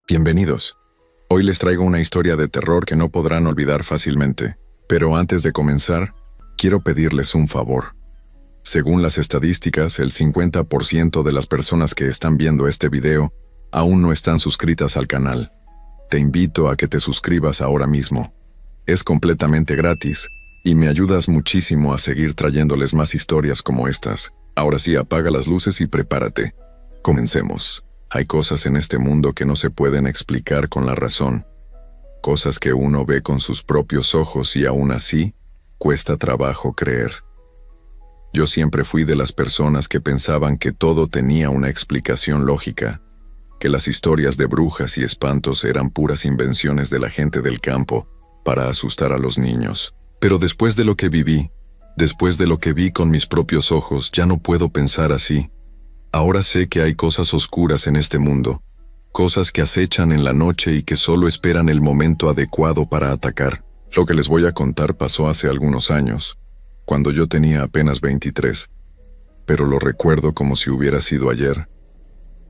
Bienvenidos. Hoy les traigo una historia de terror que no podrán olvidar fácilmente. Pero antes de comenzar, quiero pedirles un favor. Según las estadísticas, el 50% de las personas que están viendo este video aún no están suscritas al canal. Te invito a que te suscribas ahora mismo. Es completamente gratis y me ayudas muchísimo a seguir trayéndoles más historias como estas. Ahora sí, apaga las luces y prepárate. Comencemos. Hay cosas en este mundo que no se pueden explicar con la razón. Cosas que uno ve con sus propios ojos y aún así, cuesta trabajo creer. Yo siempre fui de las personas que pensaban que todo tenía una explicación lógica, que las historias de brujas y espantos eran puras invenciones de la gente del campo para asustar a los niños. Pero después de lo que viví, después de lo que vi con mis propios ojos, ya no puedo pensar así. Ahora sé que hay cosas oscuras en este mundo, cosas que acechan en la noche y que solo esperan el momento adecuado para atacar. Lo que les voy a contar pasó hace algunos años, cuando yo tenía apenas 23, pero lo recuerdo como si hubiera sido ayer.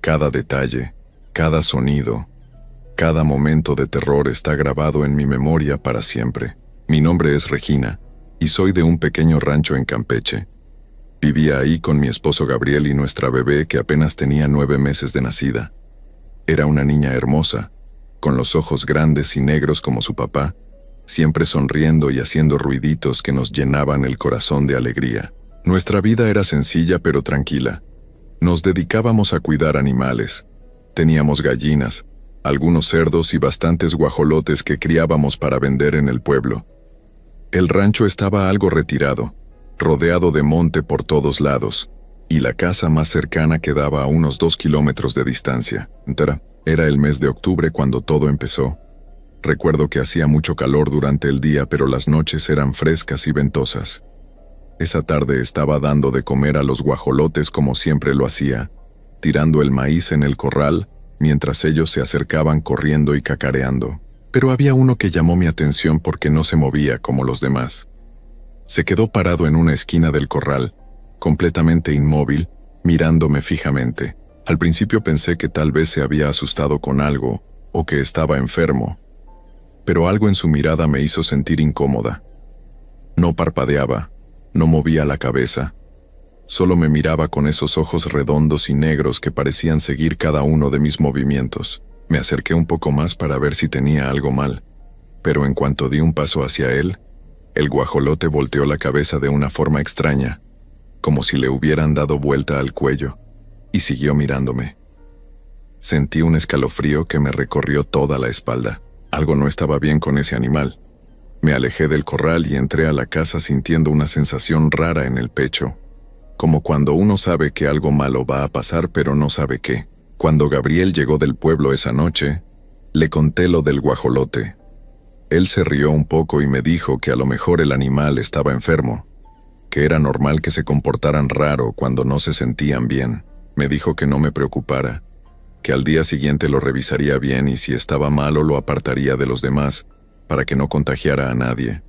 Cada detalle, cada sonido, cada momento de terror está grabado en mi memoria para siempre. Mi nombre es Regina, y soy de un pequeño rancho en Campeche. Vivía ahí con mi esposo Gabriel y nuestra bebé que apenas tenía 9 meses de nacida. Era una niña hermosa, con los ojos grandes y negros como su papá, siempre sonriendo y haciendo ruiditos que nos llenaban el corazón de alegría. Nuestra vida era sencilla pero tranquila. Nos dedicábamos a cuidar animales. Teníamos gallinas, algunos cerdos y bastantes guajolotes que criábamos para vender en el pueblo. El rancho estaba algo retirado, rodeado de monte por todos lados, y la casa más cercana quedaba a unos 2 kilómetros de distancia. Era el mes de octubre cuando todo empezó. Recuerdo que hacía mucho calor durante el día, pero las noches eran frescas y ventosas. Esa tarde estaba dando de comer a los guajolotes como siempre lo hacía, tirando el maíz en el corral, mientras ellos se acercaban corriendo y cacareando. Pero había uno que llamó mi atención porque no se movía como los demás. Se quedó parado en una esquina del corral, completamente inmóvil, mirándome fijamente. Al principio pensé que tal vez se había asustado con algo, o que estaba enfermo, pero algo en su mirada me hizo sentir incómoda. No parpadeaba, no movía la cabeza, solo me miraba con esos ojos redondos y negros que parecían seguir cada uno de mis movimientos. Me acerqué un poco más para ver si tenía algo mal, pero en cuanto di un paso hacia él, el guajolote volteó la cabeza de una forma extraña, como si le hubieran dado vuelta al cuello, y siguió mirándome. Sentí un escalofrío que me recorrió toda la espalda. Algo no estaba bien con ese animal. Me alejé del corral y entré a la casa sintiendo una sensación rara en el pecho, como cuando uno sabe que algo malo va a pasar pero no sabe qué. Cuando Gabriel llegó del pueblo esa noche, le conté lo del guajolote. Él se rió un poco y me dijo que a lo mejor el animal estaba enfermo, que era normal que se comportaran raro cuando no se sentían bien. Me dijo que no me preocupara, que al día siguiente lo revisaría bien y si estaba malo lo apartaría de los demás, para que no contagiara a nadie.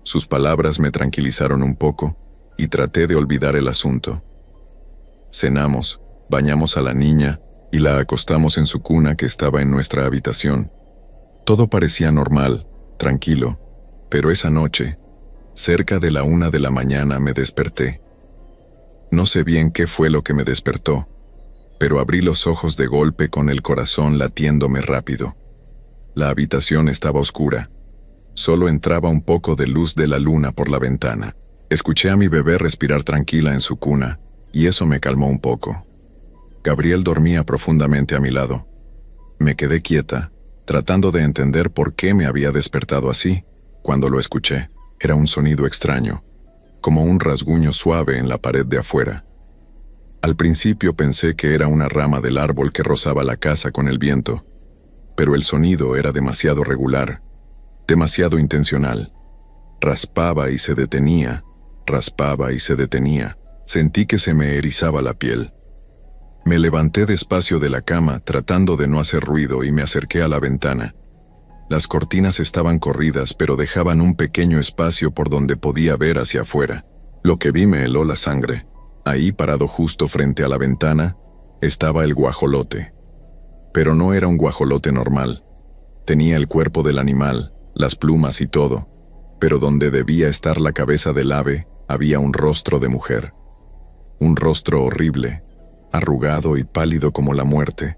Sus palabras me tranquilizaron un poco y traté de olvidar el asunto. Cenamos, bañamos a la niña y la acostamos en su cuna que estaba en nuestra habitación. Todo parecía normal, tranquilo, pero esa noche, cerca de la 1 de la mañana me desperté. No sé bien qué fue lo que me despertó, pero abrí los ojos de golpe con el corazón latiéndome rápido. La habitación estaba oscura. Solo entraba un poco de luz de la luna por la ventana. Escuché a mi bebé respirar tranquila en su cuna, y eso me calmó un poco. Gabriel dormía profundamente a mi lado. Me quedé quieta, tratando de entender por qué me había despertado así. Cuando lo escuché, era un sonido extraño, como un rasguño suave en la pared de afuera. Al principio pensé que era una rama del árbol que rozaba la casa con el viento, pero el sonido era demasiado regular, demasiado intencional. Raspaba y se detenía, raspaba y se detenía. Sentí que se me erizaba la piel. Me levanté despacio de la cama, tratando de no hacer ruido, y me acerqué a la ventana. Las cortinas estaban corridas, pero dejaban un pequeño espacio por donde podía ver hacia afuera. Lo que vi me heló la sangre. Ahí, parado justo frente a la ventana, estaba el guajolote. Pero no era un guajolote normal. Tenía el cuerpo del animal, las plumas y todo, pero donde debía estar la cabeza del ave, había un rostro de mujer. Un rostro horrible, arrugado y pálido como la muerte,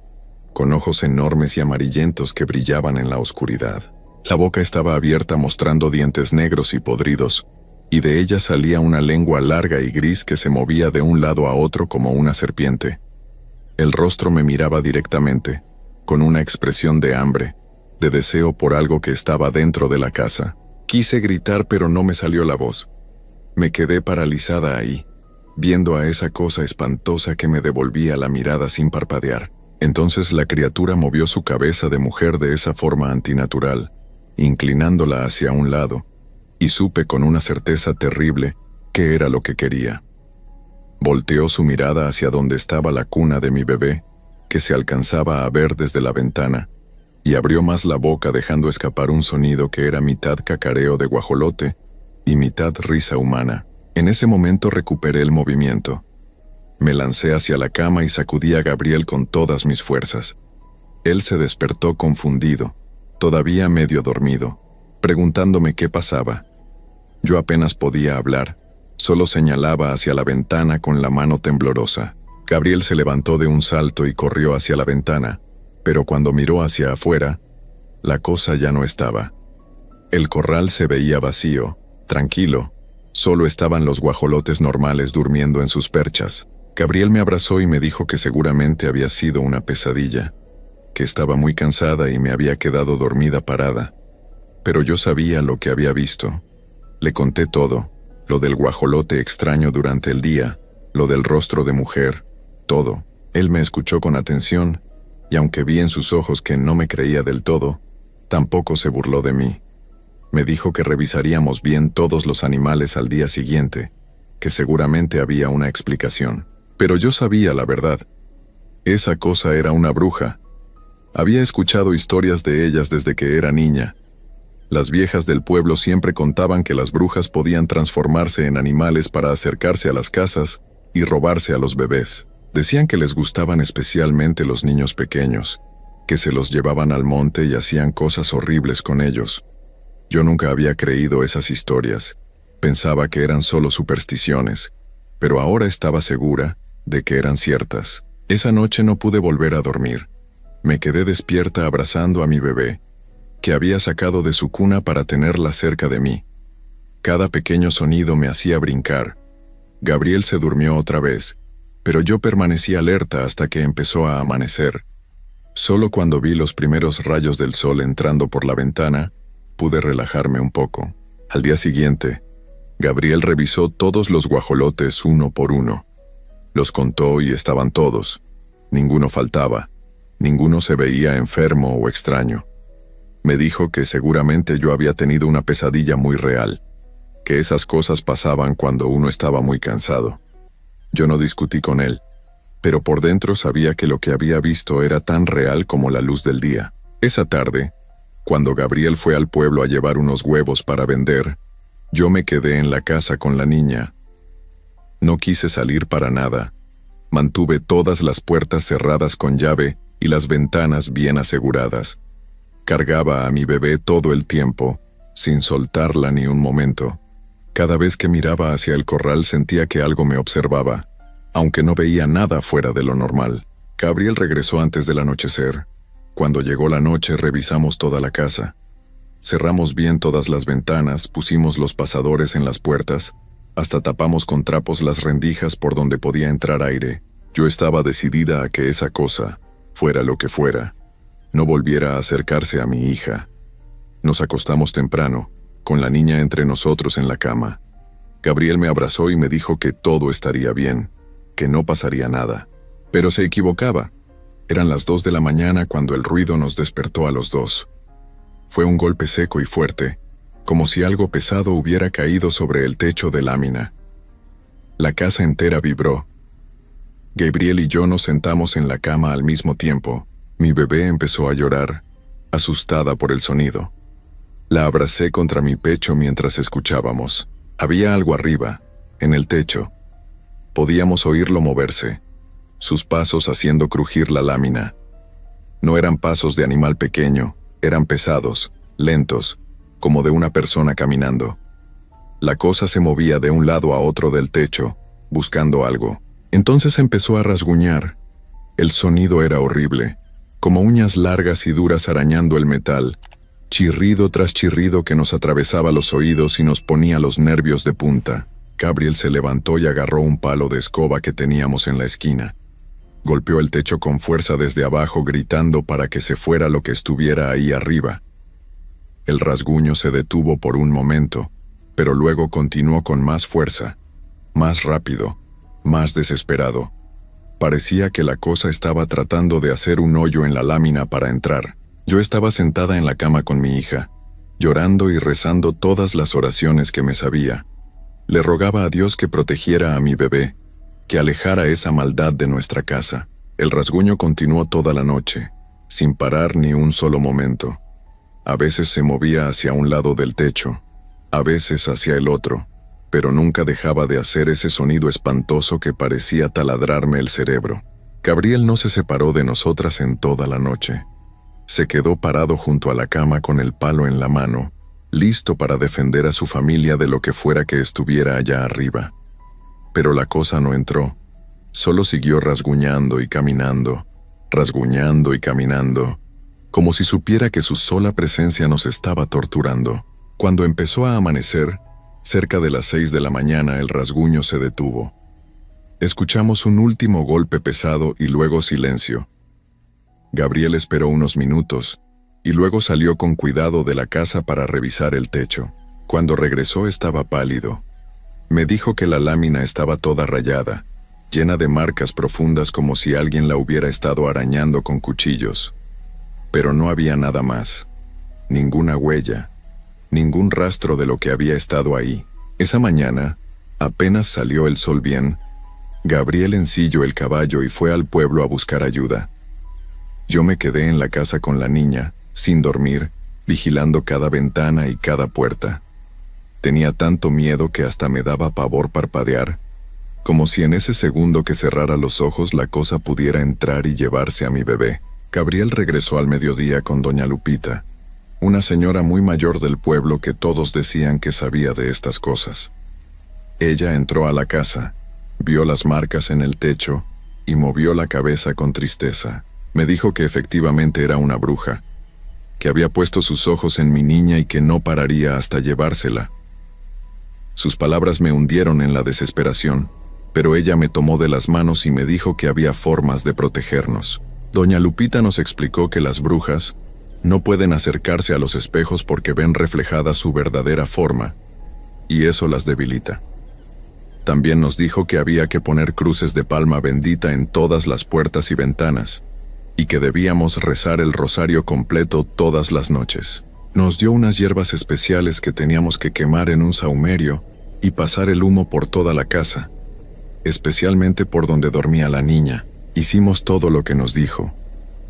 con ojos enormes y amarillentos que brillaban en la oscuridad. La boca estaba abierta mostrando dientes negros y podridos, y de ella salía una lengua larga y gris que se movía de un lado a otro como una serpiente. El rostro me miraba directamente, con una expresión de hambre, de deseo por algo que estaba dentro de la casa. Quise gritar pero no me salió la voz. Me quedé paralizada ahí, viendo a esa cosa espantosa que me devolvía la mirada sin parpadear. Entonces la criatura movió su cabeza de mujer de esa forma antinatural, inclinándola hacia un lado, y supe con una certeza terrible qué era lo que quería. Volteó su mirada hacia donde estaba la cuna de mi bebé, que se alcanzaba a ver desde la ventana, y abrió más la boca dejando escapar un sonido que era mitad cacareo de guajolote y mitad risa humana. En ese momento recuperé el movimiento. Me lancé hacia la cama y sacudí a Gabriel con todas mis fuerzas. Él se despertó confundido, todavía medio dormido, preguntándome qué pasaba. Yo apenas podía hablar, solo señalaba hacia la ventana con la mano temblorosa. Gabriel se levantó de un salto y corrió hacia la ventana, pero cuando miró hacia afuera, la cosa ya no estaba. El corral se veía vacío, tranquilo, solo estaban los guajolotes normales durmiendo en sus perchas. Gabriel me abrazó y me dijo que seguramente había sido una pesadilla, que estaba muy cansada y me había quedado dormida parada. Pero yo sabía lo que había visto. Le conté todo, lo del guajolote extraño durante el día, lo del rostro de mujer, todo. Él me escuchó con atención, y aunque vi en sus ojos que no me creía del todo, tampoco se burló de mí. Me dijo que revisaríamos bien todos los animales al día siguiente, que seguramente había una explicación. Pero yo sabía la verdad. Esa cosa era una bruja. Había escuchado historias de ellas desde que era niña. Las viejas del pueblo siempre contaban que las brujas podían transformarse en animales para acercarse a las casas y robarse a los bebés. Decían que les gustaban especialmente los niños pequeños, que se los llevaban al monte y hacían cosas horribles con ellos. Yo nunca había creído esas historias. Pensaba que eran solo supersticiones, pero ahora estaba segura de que eran ciertas. Esa noche no pude volver a dormir. Me quedé despierta abrazando a mi bebé, que había sacado de su cuna para tenerla cerca de mí. Cada pequeño sonido me hacía brincar. Gabriel se durmió otra vez, pero yo permanecí alerta hasta que empezó a amanecer. Solo cuando vi los primeros rayos del sol entrando por la ventana, pude relajarme un poco. Al día siguiente, Gabriel revisó todos los guajolotes uno por uno. Los contó y estaban todos. Ninguno faltaba. Ninguno se veía enfermo o extraño. Me dijo que seguramente yo había tenido una pesadilla muy real, que esas cosas pasaban cuando uno estaba muy cansado. Yo no discutí con él, pero por dentro sabía que lo que había visto era tan real como la luz del día. Esa tarde, cuando Gabriel fue al pueblo a llevar unos huevos para vender, yo me quedé en la casa con la niña. No quise salir para nada. Mantuve todas las puertas cerradas con llave y las ventanas bien aseguradas. Cargaba a mi bebé todo el tiempo, sin soltarla ni un momento. Cada vez que miraba hacia el corral sentía que algo me observaba, aunque no veía nada fuera de lo normal. Gabriel regresó antes del anochecer. Cuando llegó la noche revisamos toda la casa. Cerramos bien todas las ventanas, pusimos los pasadores en las puertas, hasta tapamos con trapos las rendijas por donde podía entrar aire. Yo estaba decidida a que esa cosa, fuera lo que fuera, no volviera a acercarse a mi hija. Nos acostamos temprano, con la niña entre nosotros en la cama. Gabriel me abrazó y me dijo que todo estaría bien, que no pasaría nada. Pero se equivocaba. Eran las 2 de la mañana cuando el ruido nos despertó a los dos. Fue un golpe seco y fuerte, como si algo pesado hubiera caído sobre el techo de lámina. La casa entera vibró. Gabriel y yo nos sentamos en la cama al mismo tiempo. Mi bebé empezó a llorar, asustada por el sonido. La abracé contra mi pecho mientras escuchábamos. Había algo arriba, en el techo. Podíamos oírlo moverse, sus pasos haciendo crujir la lámina. No eran pasos de animal pequeño, eran pesados, lentos, como de una persona caminando. La cosa se movía de un lado a otro del techo, buscando algo. Entonces empezó a rasguñar. El sonido era horrible, como uñas largas y duras arañando el metal, chirrido tras chirrido que nos atravesaba los oídos y nos ponía los nervios de punta. Gabriel se levantó y agarró un palo de escoba que teníamos en la esquina. Golpeó el techo con fuerza desde abajo, gritando para que se fuera lo que estuviera ahí arriba. El rasguño se detuvo por un momento, pero luego continuó con más fuerza, más rápido, más desesperado. Parecía que la cosa estaba tratando de hacer un hoyo en la lámina para entrar. Yo estaba sentada en la cama con mi hija, llorando y rezando todas las oraciones que me sabía. Le rogaba a Dios que protegiera a mi bebé, que alejara esa maldad de nuestra casa. El rasguño continuó toda la noche, sin parar ni un solo momento. A veces se movía hacia un lado del techo, a veces hacia el otro, pero nunca dejaba de hacer ese sonido espantoso que parecía taladrarme el cerebro. Gabriel no se separó de nosotras en toda la noche. Se quedó parado junto a la cama con el palo en la mano, listo para defender a su familia de lo que fuera que estuviera allá arriba. Pero la cosa no entró, solo siguió rasguñando y caminando, como si supiera que su sola presencia nos estaba torturando. Cuando empezó a amanecer, cerca de las 6 de la mañana, el rasguño se detuvo. Escuchamos un último golpe pesado y luego silencio. Gabriel esperó unos minutos, y luego salió con cuidado de la casa para revisar el techo. Cuando regresó estaba pálido. Me dijo que la lámina estaba toda rayada, llena de marcas profundas como si alguien la hubiera estado arañando con cuchillos. Pero no había nada más. Ninguna huella, ningún rastro de lo que había estado ahí. Esa mañana, apenas salió el sol bien, Gabriel ensilló el caballo y fue al pueblo a buscar ayuda. Yo me quedé en la casa con la niña, sin dormir, vigilando cada ventana y cada puerta. Tenía tanto miedo que hasta me daba pavor parpadear, como si en ese segundo que cerrara los ojos la cosa pudiera entrar y llevarse a mi bebé. Gabriel regresó al mediodía con doña Lupita, una señora muy mayor del pueblo que todos decían que sabía de estas cosas. Ella entró a la casa, vio las marcas en el techo y movió la cabeza con tristeza. Me dijo que efectivamente era una bruja, que había puesto sus ojos en mi niña y que no pararía hasta llevársela. Sus palabras me hundieron en la desesperación, pero ella me tomó de las manos y me dijo que había formas de protegernos. Doña Lupita nos explicó que las brujas no pueden acercarse a los espejos porque ven reflejada su verdadera forma, y eso las debilita. También nos dijo que había que poner cruces de palma bendita en todas las puertas y ventanas, y que debíamos rezar el rosario completo todas las noches. Nos dio unas hierbas especiales que teníamos que quemar en un sahumerio y pasar el humo por toda la casa, especialmente por donde dormía la niña. Hicimos todo lo que nos dijo.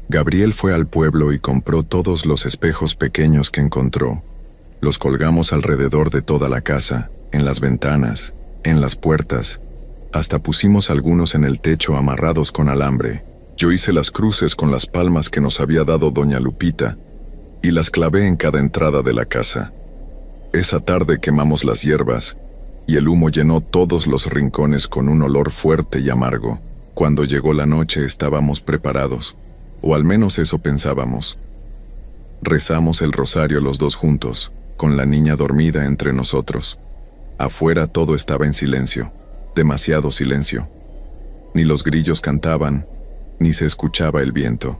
Gabriel fue al pueblo y compró todos los espejos pequeños que encontró. Los colgamos alrededor de toda la casa, en las ventanas, en las puertas, hasta pusimos algunos en el techo amarrados con alambre. Yo hice las cruces con las palmas que nos había dado doña Lupita y las clavé en cada entrada de la casa. Esa tarde quemamos las hierbas y el humo llenó todos los rincones con un olor fuerte y amargo. Cuando llegó la noche estábamos preparados, o al menos eso pensábamos. Rezamos el rosario los dos juntos, con la niña dormida entre nosotros. Afuera todo estaba en silencio, demasiado silencio. Ni los grillos cantaban, ni se escuchaba el viento.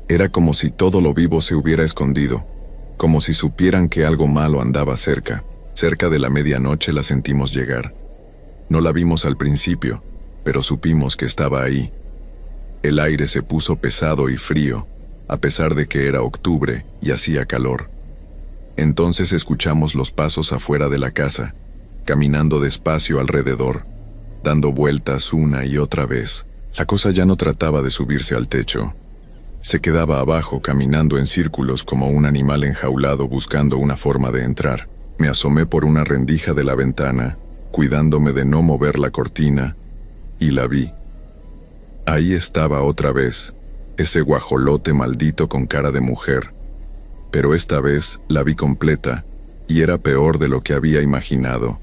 Era como si todo lo vivo se hubiera escondido, como si supieran que algo malo andaba cerca. Cerca de la medianoche la sentimos llegar. No la vimos al principio, pero supimos que estaba ahí. El aire se puso pesado y frío, a pesar de que era octubre y hacía calor. Entonces escuchamos los pasos afuera de la casa, caminando despacio alrededor, dando vueltas una y otra vez. La cosa ya no trataba de subirse al techo. Se quedaba abajo caminando en círculos como un animal enjaulado buscando una forma de entrar. Me asomé por una rendija de la ventana, cuidándome de no mover la cortina, y la vi. Ahí estaba otra vez, ese guajolote maldito con cara de mujer. Pero esta vez la vi completa, y era peor de lo que había imaginado.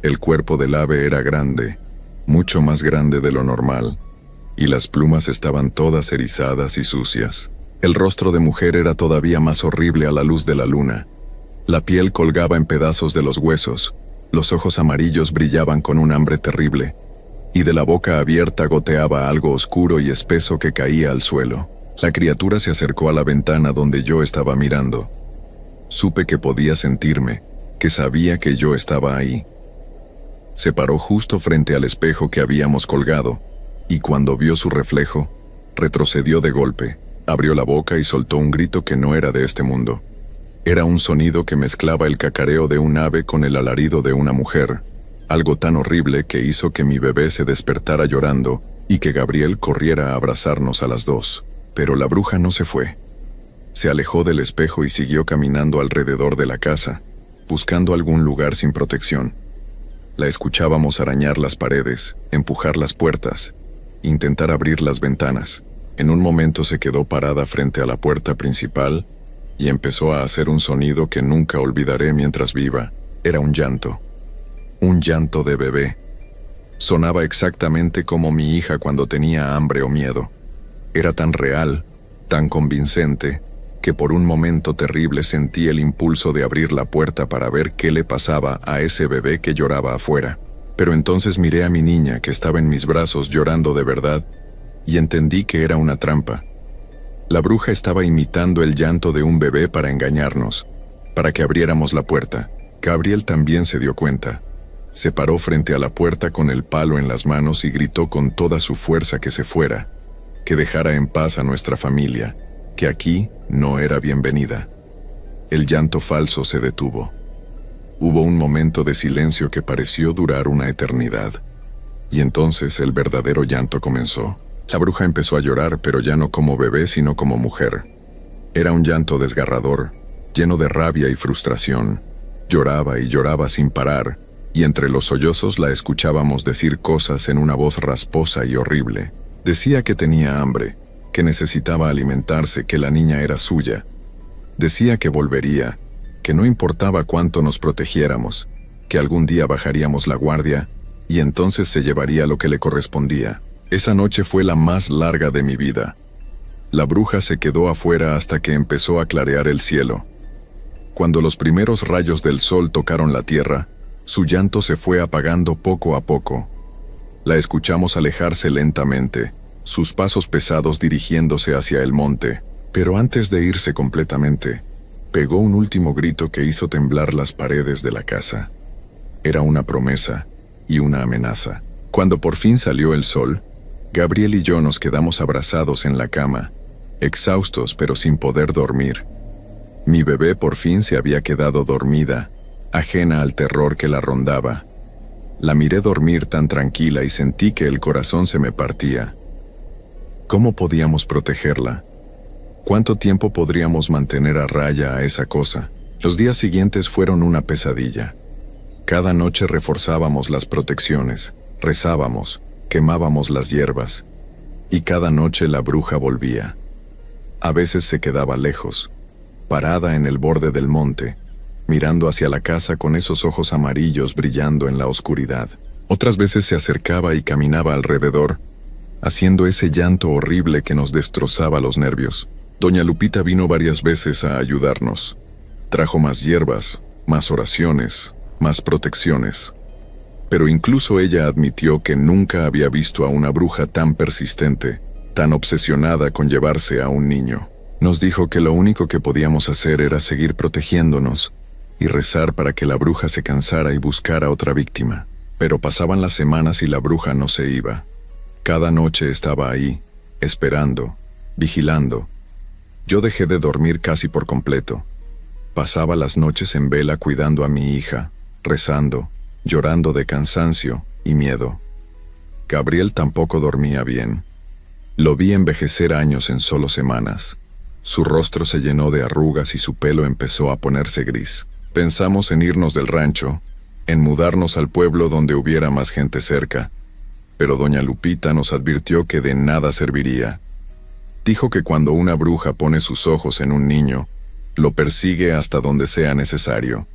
El cuerpo del ave era grande, mucho más grande de lo normal, y las plumas estaban todas erizadas y sucias. El rostro de mujer era todavía más horrible a la luz de la luna. La piel colgaba en pedazos de los huesos, los ojos amarillos brillaban con un hambre terrible, y de la boca abierta goteaba algo oscuro y espeso que caía al suelo. La criatura se acercó a la ventana donde yo estaba mirando. Supe que podía sentirme, que sabía que yo estaba ahí. Se paró justo frente al espejo que habíamos colgado, y cuando vio su reflejo, retrocedió de golpe, abrió la boca y soltó un grito que no era de este mundo. Era un sonido que mezclaba el cacareo de un ave con el alarido de una mujer, algo tan horrible que hizo que mi bebé se despertara llorando y que Gabriel corriera a abrazarnos a las dos. Pero la bruja no se fue. Se alejó del espejo y siguió caminando alrededor de la casa, buscando algún lugar sin protección. La escuchábamos arañar las paredes, empujar las puertas, intentar abrir las ventanas. En un momento se quedó parada frente a la puerta principal y empezó a hacer un sonido que nunca olvidaré mientras viva. Era un llanto de bebé. Sonaba exactamente como mi hija cuando tenía hambre o miedo. Era tan real, tan convincente, que por un momento terrible sentí el impulso de abrir la puerta para ver qué le pasaba a ese bebé que lloraba afuera. Pero entonces miré a mi niña que estaba en mis brazos llorando de verdad, y entendí que era una trampa. La bruja estaba imitando el llanto de un bebé para engañarnos, para que abriéramos la puerta. Gabriel también se dio cuenta. Se paró frente a la puerta con el palo en las manos y gritó con toda su fuerza que se fuera, que dejara en paz a nuestra familia, que aquí no era bienvenida. El llanto falso se detuvo. Hubo un momento de silencio que pareció durar una eternidad. Y entonces el verdadero llanto comenzó. La bruja empezó a llorar, pero ya no como bebé, sino como mujer. Era un llanto desgarrador, lleno de rabia y frustración. Lloraba y lloraba sin parar, y entre los sollozos la escuchábamos decir cosas en una voz rasposa y horrible. Decía que tenía hambre, que necesitaba alimentarse, que la niña era suya. Decía que volvería, que no importaba cuánto nos protegiéramos, que algún día bajaríamos la guardia, y entonces se llevaría lo que le correspondía. Esa noche fue la más larga de mi vida. La bruja se quedó afuera hasta que empezó a clarear el cielo. Cuando los primeros rayos del sol tocaron la tierra, su llanto se fue apagando poco a poco. La escuchamos alejarse lentamente, sus pasos pesados dirigiéndose hacia el monte, pero antes de irse completamente, pegó un último grito que hizo temblar las paredes de la casa. Era una promesa y una amenaza. Cuando por fin salió el sol, Gabriel y yo nos quedamos abrazados en la cama, exhaustos pero sin poder dormir. Mi bebé por fin se había quedado dormida, ajena al terror que la rondaba. La miré dormir tan tranquila y sentí que el corazón se me partía. ¿Cómo podíamos protegerla? ¿Cuánto tiempo podríamos mantener a raya a esa cosa? Los días siguientes fueron una pesadilla. Cada noche reforzábamos las protecciones, rezábamos, quemábamos las hierbas, y cada noche la bruja volvía. A veces se quedaba lejos, parada en el borde del monte, mirando hacia la casa con esos ojos amarillos brillando en la oscuridad. Otras veces se acercaba y caminaba alrededor, haciendo ese llanto horrible que nos destrozaba los nervios. Doña Lupita vino varias veces a ayudarnos. Trajo más hierbas, más oraciones, más protecciones. Pero incluso ella admitió que nunca había visto a una bruja tan persistente, tan obsesionada con llevarse a un niño. Nos dijo que lo único que podíamos hacer era seguir protegiéndonos y rezar para que la bruja se cansara y buscara otra víctima. Pero pasaban las semanas y la bruja no se iba. Cada noche estaba ahí, esperando, vigilando. Yo dejé de dormir casi por completo. Pasaba las noches en vela cuidando a mi hija, rezando, llorando de cansancio y miedo. Gabriel tampoco dormía bien. Lo vi envejecer años en solo semanas. Su rostro se llenó de arrugas y su pelo empezó a ponerse gris. Pensamos en irnos del rancho, en mudarnos al pueblo donde hubiera más gente cerca, pero doña Lupita nos advirtió que de nada serviría. Dijo que cuando una bruja pone sus ojos en un niño, lo persigue hasta donde sea necesario.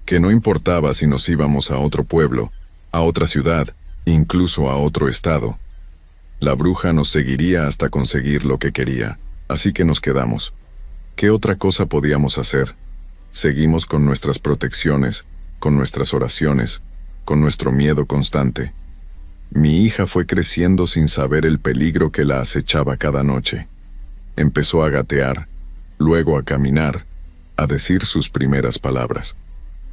Que no importaba si nos íbamos a otro pueblo, a otra ciudad, incluso a otro estado. La bruja nos seguiría hasta conseguir lo que quería, así que nos quedamos. ¿Qué otra cosa podíamos hacer? Seguimos con nuestras protecciones, con nuestras oraciones, con nuestro miedo constante. Mi hija fue creciendo sin saber el peligro que la acechaba cada noche. Empezó a gatear, luego a caminar, a decir sus primeras palabras.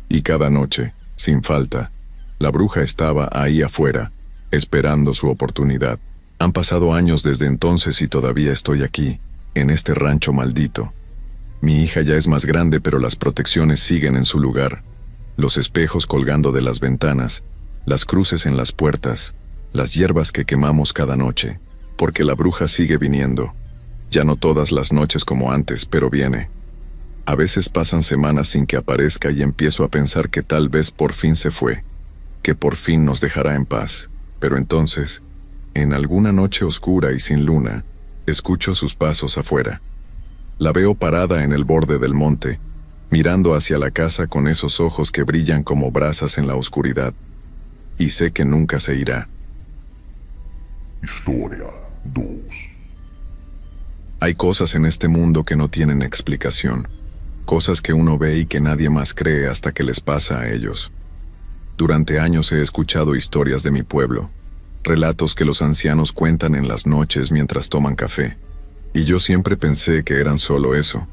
Y cada noche, sin falta, la bruja estaba ahí afuera, esperando su oportunidad. Han pasado años desde entonces y todavía estoy aquí, en este rancho maldito. Mi hija ya es más grande, pero las protecciones siguen en su lugar. Los espejos colgando de las ventanas, las cruces en las puertas, las hierbas que quemamos cada noche, porque la bruja sigue viniendo. Ya no todas las noches como antes, pero viene. A veces pasan semanas sin que aparezca y empiezo a pensar que tal vez por fin se fue, que por fin nos dejará en paz. Pero entonces, en alguna noche oscura y sin luna, escucho sus pasos afuera. La veo parada en el borde del monte, mirando hacia la casa con esos ojos que brillan como brasas en la oscuridad. Y sé que nunca se irá. Historia 2. Hay cosas en este mundo que no tienen explicación. Cosas que uno ve y que nadie más cree hasta que les pasa a ellos. Durante años he escuchado historias de mi pueblo, relatos que los ancianos cuentan en las noches mientras toman café. Y yo siempre pensé que eran solo eso,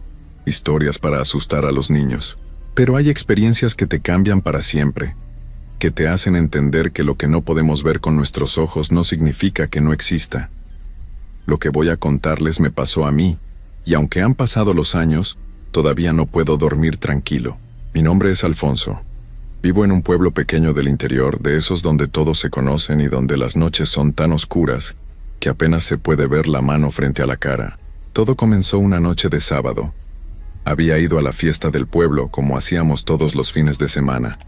historias para asustar a los niños. Pero hay experiencias que te cambian para siempre, que te hacen entender que lo que no podemos ver con nuestros ojos no significa que no exista. Lo que voy a contarles me pasó a mí, y aunque han pasado los años, todavía no puedo dormir tranquilo. Mi nombre es Alfonso. Vivo en un pueblo pequeño del interior, de esos donde todos se conocen y donde las noches son tan oscuras que apenas se puede ver la mano frente a la cara. Todo comenzó una noche de sábado. Había ido a la fiesta del pueblo como hacíamos todos los fines de semana.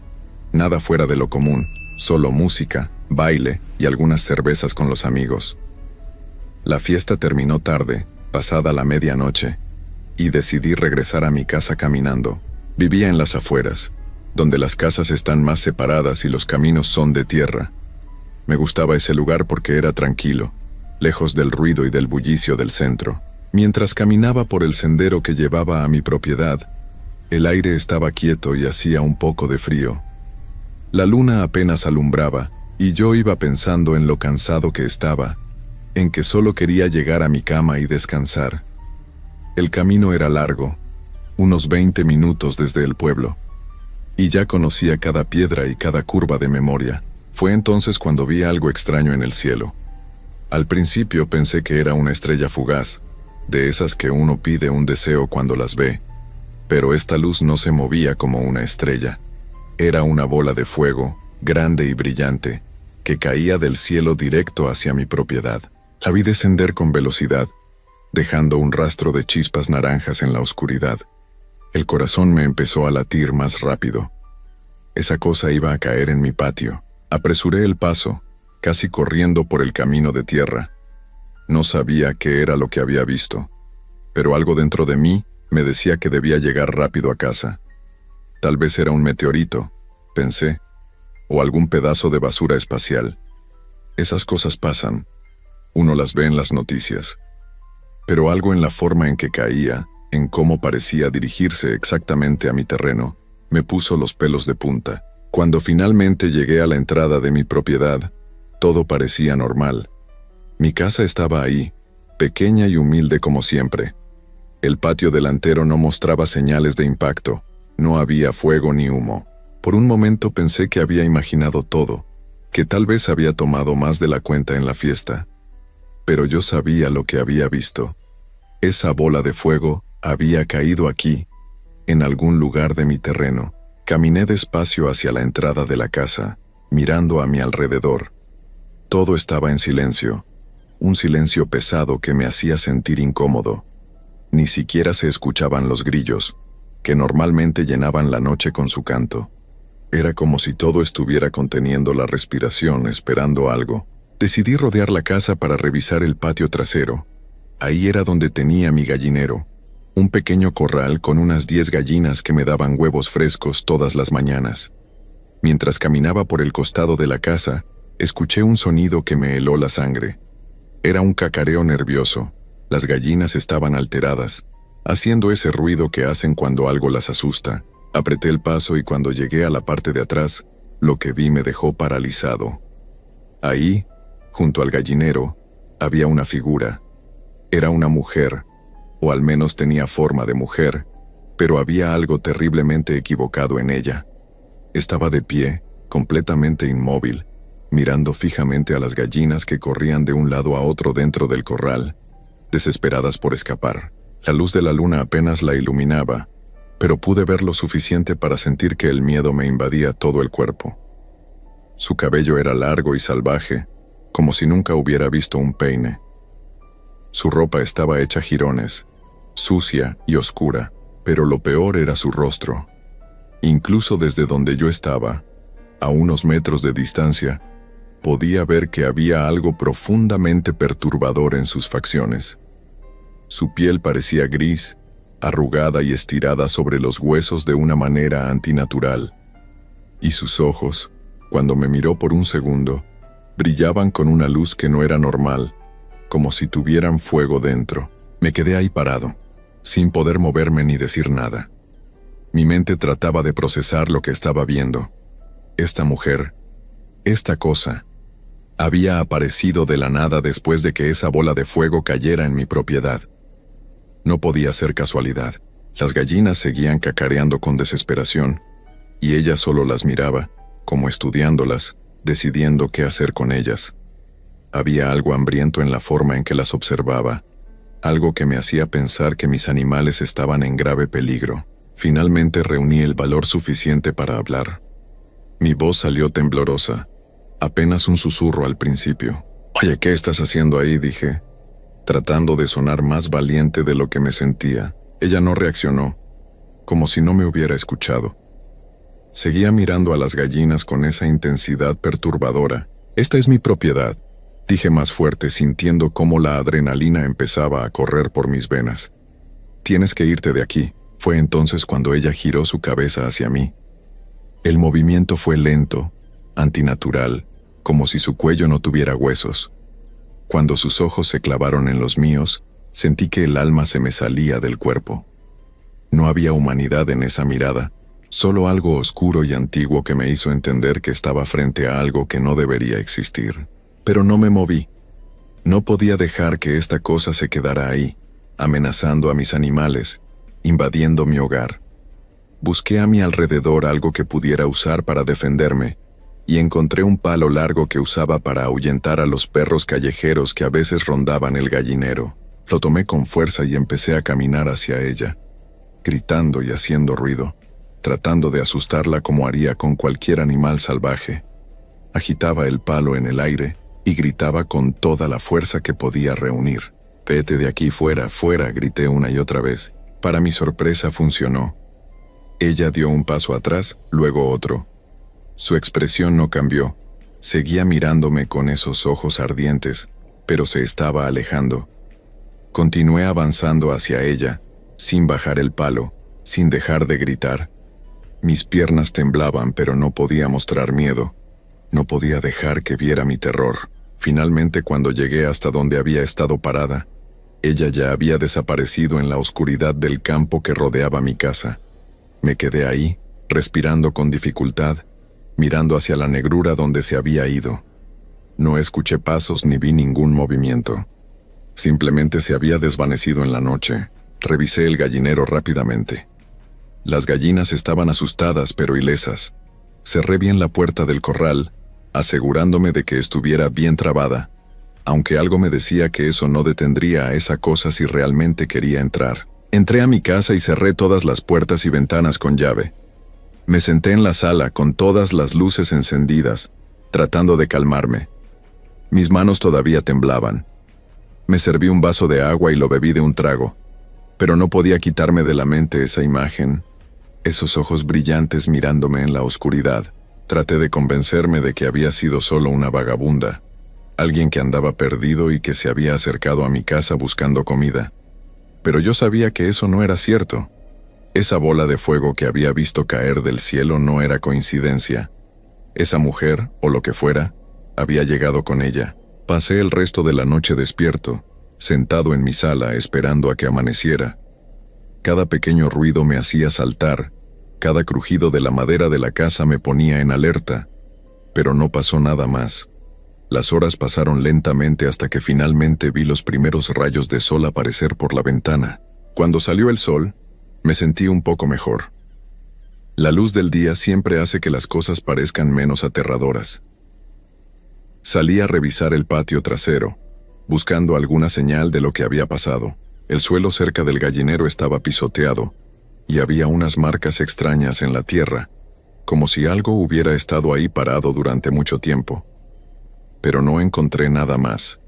Nada fuera de lo común, solo música, baile y algunas cervezas con los amigos. La fiesta terminó tarde, pasada la medianoche, y decidí regresar a mi casa caminando. Vivía en las afueras, donde las casas están más separadas y los caminos son de tierra. Me gustaba ese lugar porque era tranquilo, lejos del ruido y del bullicio del centro. Mientras caminaba por el sendero que llevaba a mi propiedad, el aire estaba quieto y hacía un poco de frío. La luna apenas alumbraba, y yo iba pensando en lo cansado que estaba, en que solo quería llegar a mi cama y descansar. El camino era largo, unos 20 minutos desde el pueblo, y ya conocía cada piedra y cada curva de memoria. Fue entonces cuando vi algo extraño en el cielo. Al principio pensé que era una estrella fugaz, de esas que uno pide un deseo cuando las ve, pero esta luz no se movía como una estrella. Era una bola de fuego, grande y brillante, que caía del cielo directo hacia mi propiedad. La vi descender con velocidad, dejando un rastro de chispas naranjas en la oscuridad. El corazón me empezó a latir más rápido. Esa cosa iba a caer en mi patio. Apresuré el paso, casi corriendo por el camino de tierra. No sabía qué era lo que había visto, pero algo dentro de mí me decía que debía llegar rápido a casa. Tal vez era un meteorito, pensé, o algún pedazo de basura espacial. Esas cosas pasan, uno las ve en las noticias. Pero algo en la forma en que caía, en cómo parecía dirigirse exactamente a mi terreno, me puso los pelos de punta. Cuando finalmente llegué a la entrada de mi propiedad, todo parecía normal. Mi casa estaba ahí, pequeña y humilde como siempre. El patio delantero no mostraba señales de impacto, no había fuego ni humo. Por un momento pensé que había imaginado todo, que tal vez había tomado más de la cuenta en la fiesta. Pero yo sabía lo que había visto. Esa bola de fuego había caído aquí, en algún lugar de mi terreno. Caminé despacio hacia la entrada de la casa, mirando a mi alrededor. Todo estaba en silencio, un silencio pesado que me hacía sentir incómodo. Ni siquiera se escuchaban los grillos, que normalmente llenaban la noche con su canto. Era como si todo estuviera conteniendo la respiración, esperando algo. Decidí rodear la casa para revisar el patio trasero, Ahí era donde tenía mi gallinero, un pequeño corral con unas 10 gallinas que me daban huevos frescos todas las mañanas. Mientras caminaba por el costado de la casa, escuché un sonido que me heló la sangre. Era un cacareo nervioso. Las gallinas estaban alteradas, haciendo ese ruido que hacen cuando algo las asusta. Apreté el paso y cuando llegué a la parte de atrás, lo que vi me dejó paralizado. Ahí, junto al gallinero, había una figura. Era una mujer, o al menos tenía forma de mujer, pero había algo terriblemente equivocado en ella. Estaba de pie, completamente inmóvil, mirando fijamente a las gallinas que corrían de un lado a otro dentro del corral, desesperadas por escapar. La luz de la luna apenas la iluminaba, pero pude ver lo suficiente para sentir que el miedo me invadía todo el cuerpo. Su cabello era largo y salvaje, como si nunca hubiera visto un peine. Su ropa estaba hecha jirones, sucia y oscura, pero lo peor era su rostro. Incluso desde donde yo estaba, a unos metros de distancia, podía ver que había algo profundamente perturbador en sus facciones. Su piel parecía gris, arrugada y estirada sobre los huesos de una manera antinatural, y sus ojos, cuando me miró por un segundo, brillaban con una luz que no era normal, como si tuvieran fuego dentro. Me quedé ahí parado, sin poder moverme ni decir nada. Mi mente trataba de procesar lo que estaba viendo. Esta mujer, esta cosa, había aparecido de la nada después de que esa bola de fuego cayera en mi propiedad. No podía ser casualidad. Las gallinas seguían cacareando con desesperación, y ella solo las miraba, como estudiándolas, decidiendo qué hacer con ellas. Había algo hambriento en la forma en que las observaba, algo que me hacía pensar que mis animales estaban en grave peligro. Finalmente reuní el valor suficiente para hablar. Mi voz salió temblorosa, apenas un susurro al principio. «Oye, ¿qué estás haciendo ahí?», dije, tratando de sonar más valiente de lo que me sentía. Ella no reaccionó, como si no me hubiera escuchado. Seguía mirando a las gallinas con esa intensidad perturbadora. «Esta es mi propiedad», dije más fuerte, sintiendo cómo la adrenalina empezaba a correr por mis venas. «Tienes que irte de aquí». Fue entonces cuando ella giró su cabeza hacia mí. El movimiento fue lento, antinatural, como si su cuello no tuviera huesos. Cuando sus ojos se clavaron en los míos, sentí que el alma se me salía del cuerpo. No había humanidad en esa mirada, solo algo oscuro y antiguo que me hizo entender que estaba frente a algo que no debería existir. Pero no me moví. No podía dejar que esta cosa se quedara ahí, amenazando a mis animales, invadiendo mi hogar. Busqué a mi alrededor algo que pudiera usar para defenderme, y encontré un palo largo que usaba para ahuyentar a los perros callejeros que a veces rondaban el gallinero. Lo tomé con fuerza y empecé a caminar hacia ella, gritando y haciendo ruido, tratando de asustarla como haría con cualquier animal salvaje. Agitaba el palo en el aire y gritaba con toda la fuerza que podía reunir. «Vete de aquí, fuera, fuera», grité una y otra vez. Para mi sorpresa funcionó. Ella dio un paso atrás, luego otro. Su expresión no cambió. Seguía mirándome con esos ojos ardientes, pero se estaba alejando. Continué avanzando hacia ella, sin bajar el palo, sin dejar de gritar. Mis piernas temblaban, pero no podía mostrar miedo. No podía dejar que viera mi terror. Finalmente, cuando llegué hasta donde había estado parada, ella ya había desaparecido en la oscuridad del campo que rodeaba mi casa. Me quedé ahí, respirando con dificultad, mirando hacia la negrura donde se había ido. No escuché pasos ni vi ningún movimiento. Simplemente se había desvanecido en la noche. Revisé el gallinero rápidamente. Las gallinas estaban asustadas pero ilesas. Cerré bien la puerta del corral, asegurándome de que estuviera bien trabada, aunque algo me decía que eso no detendría a esa cosa si realmente quería entrar. Entré a mi casa y cerré todas las puertas y ventanas con llave. Me senté en la sala con todas las luces encendidas, tratando de calmarme. Mis manos todavía temblaban. Me serví un vaso de agua y lo bebí de un trago, pero no podía quitarme de la mente esa imagen, esos ojos brillantes mirándome en la oscuridad. Traté de convencerme de que había sido solo una vagabunda, alguien que andaba perdido y que se había acercado a mi casa buscando comida. Pero yo sabía que eso no era cierto. Esa bola de fuego que había visto caer del cielo no era coincidencia. Esa mujer, o lo que fuera, había llegado con ella. Pasé el resto de la noche despierto, sentado en mi sala esperando a que amaneciera. Cada pequeño ruido me hacía saltar, cada crujido de la madera de la casa me ponía en alerta, pero no pasó nada más. Las horas pasaron lentamente hasta que finalmente vi los primeros rayos de sol aparecer por la ventana. Cuando salió el sol, me sentí un poco mejor. La luz del día siempre hace que las cosas parezcan menos aterradoras. Salí a revisar el patio trasero, buscando alguna señal de lo que había pasado. El suelo cerca del gallinero estaba pisoteado, y había unas marcas extrañas en la tierra, como si algo hubiera estado ahí parado durante mucho tiempo. Pero no encontré nada más,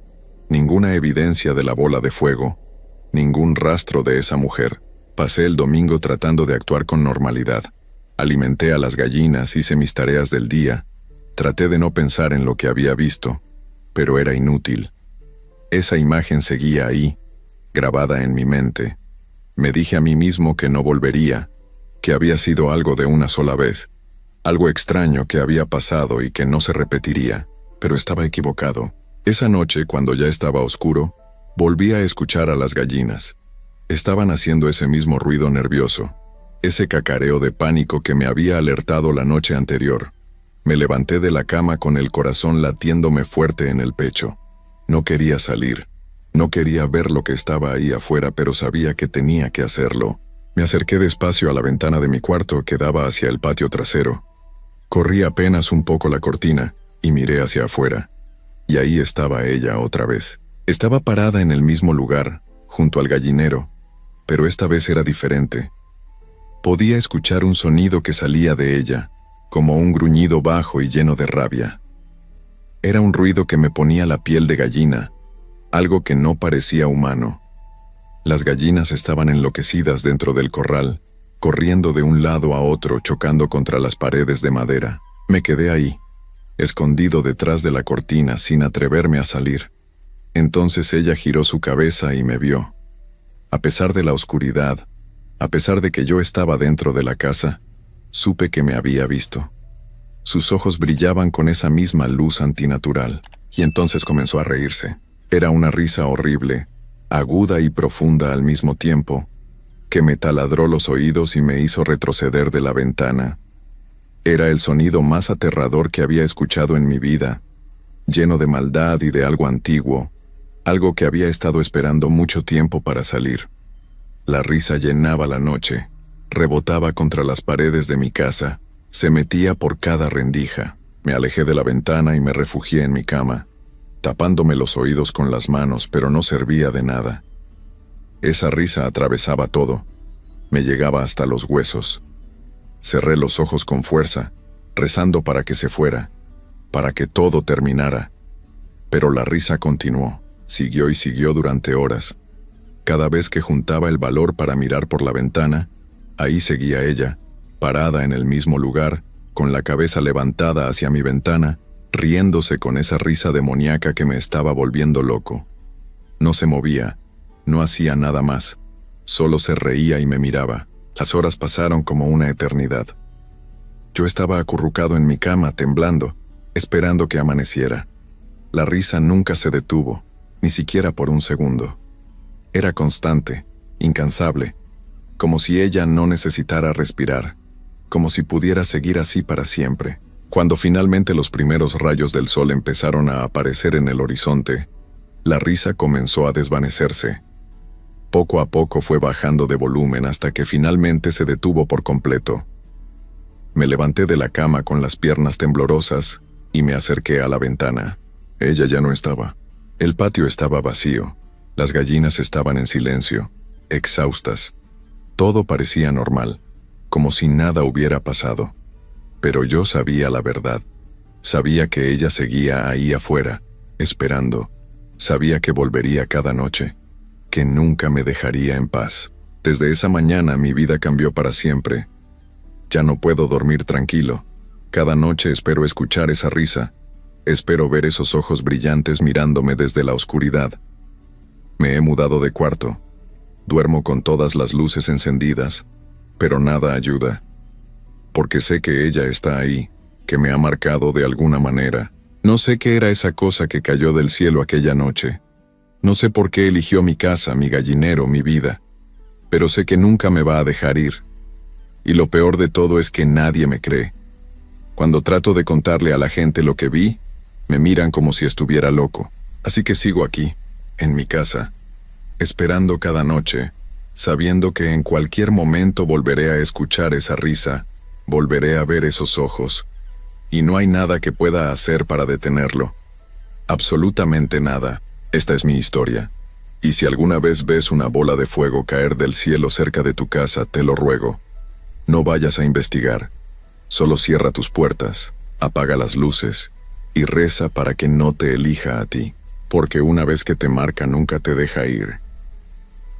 ninguna evidencia de la bola de fuego, ningún rastro de esa mujer. Pasé el domingo tratando de actuar con normalidad. Alimenté a las gallinas, hice mis tareas del día, traté de no pensar en lo que había visto, pero era inútil. Esa imagen seguía ahí, grabada en mi mente. Me dije a mí mismo que no volvería, que había sido algo de una sola vez, algo extraño que había pasado y que no se repetiría, pero estaba equivocado. Esa noche, cuando ya estaba oscuro, volví a escuchar a las gallinas. Estaban haciendo ese mismo ruido nervioso, ese cacareo de pánico que me había alertado la noche anterior. Me levanté de la cama con el corazón latiéndome fuerte en el pecho. No quería salir. No quería ver lo que estaba ahí afuera, pero sabía que tenía que hacerlo. Me acerqué despacio a la ventana de mi cuarto que daba hacia el patio trasero. Corrí apenas un poco la cortina y miré hacia afuera. Y ahí estaba ella otra vez. Estaba parada en el mismo lugar, junto al gallinero, pero esta vez era diferente. Podía escuchar un sonido que salía de ella, como un gruñido bajo y lleno de rabia. Era un ruido que me ponía la piel de gallina, algo que no parecía humano. Las gallinas estaban enloquecidas dentro del corral, corriendo de un lado a otro, chocando contra las paredes de madera. Me quedé ahí, escondido detrás de la cortina, sin atreverme a salir. Entonces ella giró su cabeza y me vio. A pesar de la oscuridad, a pesar de que yo estaba dentro de la casa, supe que me había visto. Sus ojos brillaban con esa misma luz antinatural, y entonces comenzó a reírse. Era una risa horrible, aguda y profunda al mismo tiempo, que me taladró los oídos y me hizo retroceder de la ventana. Era el sonido más aterrador que había escuchado en mi vida, lleno de maldad y de algo antiguo, algo que había estado esperando mucho tiempo para salir. La risa llenaba la noche, rebotaba contra las paredes de mi casa, se metía por cada rendija. Me alejé de la ventana y me refugié en mi cama, tapándome los oídos con las manos, pero no servía de nada. Esa risa atravesaba todo, me llegaba hasta los huesos. Cerré los ojos con fuerza, rezando para que se fuera, para que todo terminara. Pero la risa continuó, siguió y siguió durante horas. Cada vez que juntaba el valor para mirar por la ventana, ahí seguía ella, parada en el mismo lugar, con la cabeza levantada hacia mi ventana, riéndose con esa risa demoníaca que me estaba volviendo loco. No se movía, no hacía nada más, solo se reía y me miraba. Las horas pasaron como una eternidad. Yo estaba acurrucado en mi cama, temblando, esperando que amaneciera. La risa nunca se detuvo, ni siquiera por un segundo. Era constante, incansable, como si ella no necesitara respirar, como si pudiera seguir así para siempre. Cuando finalmente los primeros rayos del sol empezaron a aparecer en el horizonte, la risa comenzó a desvanecerse. Poco a poco fue bajando de volumen hasta que finalmente se detuvo por completo. Me levanté de la cama con las piernas temblorosas y me acerqué a la ventana. Ella ya no estaba. El patio estaba vacío. Las gallinas estaban en silencio, exhaustas. Todo parecía normal, como si nada hubiera pasado. Pero yo sabía la verdad. Sabía que ella seguía ahí afuera, esperando. Sabía que volvería cada noche, que nunca me dejaría en paz. Desde esa mañana mi vida cambió para siempre. Ya no puedo dormir tranquilo. Cada noche espero escuchar esa risa, Espero ver esos ojos brillantes mirándome desde la oscuridad. Me he mudado de cuarto. Duermo con todas las luces encendidas, pero nada ayuda. Porque sé que ella está ahí, que me ha marcado de alguna manera. No sé qué era esa cosa que cayó del cielo aquella noche. No sé por qué eligió mi casa, mi gallinero, mi vida. Pero sé que nunca me va a dejar ir. Y lo peor de todo es que nadie me cree. Cuando trato de contarle a la gente lo que vi, me miran como si estuviera loco. Así que sigo aquí, en mi casa, esperando cada noche, sabiendo que en cualquier momento volveré a escuchar esa risa, volveré a ver esos ojos, y no hay nada que pueda hacer para detenerlo. Absolutamente nada. Esta es mi historia. Y si alguna vez ves una bola de fuego caer del cielo cerca de tu casa, te lo ruego, no vayas a investigar. Solo cierra tus puertas, apaga las luces y reza para que no te elija a ti, porque una vez que te marca nunca te deja ir.